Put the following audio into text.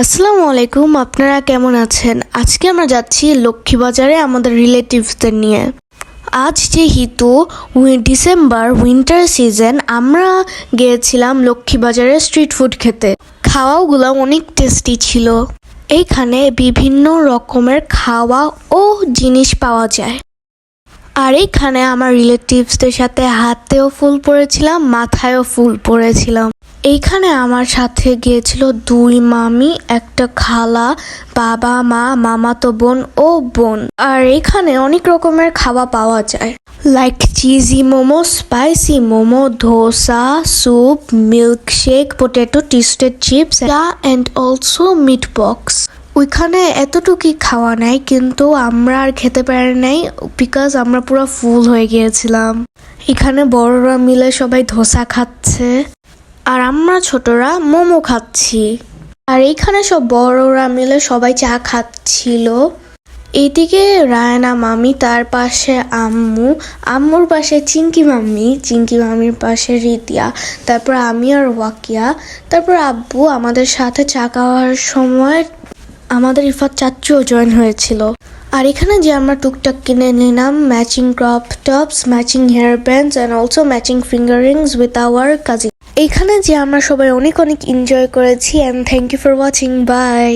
আসসালামু আলাইকুম, আপনারা কেমন আছেন? আজকে আমরা যাচ্ছি লক্ষ্মীবাজারে আমাদের রিলেটিভসদের নিয়ে। আজ যেহেতু ডিসেম্বর উইন্টার সিজন, আমরা গিয়েছিলাম লক্ষ্মীবাজারে স্ট্রিট ফুড খেতে। খাওয়াগুলো অনেক টেস্টি ছিল। এইখানে বিভিন্ন রকমের খাওয়া ও জিনিস পাওয়া যায়। আর এইখানে আমার রিলেটিভসদের সাথে হাতেও ফুল পরেছিলাম, মাথায়ও ফুল পরেছিলাম। এইখানে আমার সাথে গিয়েছিল দুই মামি, একটা খালা, বাবা, মা, মামাতো বোন ও বোন। আর এখানে অনেক রকমের খাওয়া পাওয়া যায়, like cheesy momo, spicy momo, dosa, soup, milkshake, potato toasted chips and also meat box. ওইখানে এতটুকুই খাওয়া নাই, কিন্তু আমরা আর খেতে পারি নাই বিকজ আমরা পুরো ফুল হয়ে গিয়েছিলাম। এখানে বড়রা মিলে সবাই ধোসা খাচ্ছে আর আমরা ছোটরা মোমো খাচ্ছি। আর এইখানে সব বড়রা মিলে সবাই চা খাচ্ছিল। এইদিকে রায়না মামি, তার পাশে আম্মু, আম্মুর পাশে চিঙ্কি মামির পাশে রিতিয়া, তারপর আমি আর ওয়াকিয়া, তারপর আব্বু আমাদের সাথে চা খাওয়ার সময় আমাদের ইফাত চাচুও জয়েন হয়েছিল। আর এখানে যে আমরা টুকটাক কিনে নিলাম matching crop tops, matching hair bands and also matching finger rings with our cousin. এইখানে যে আমরা সবাই অনেক এনজয় করেছি। And thank you for watching, by.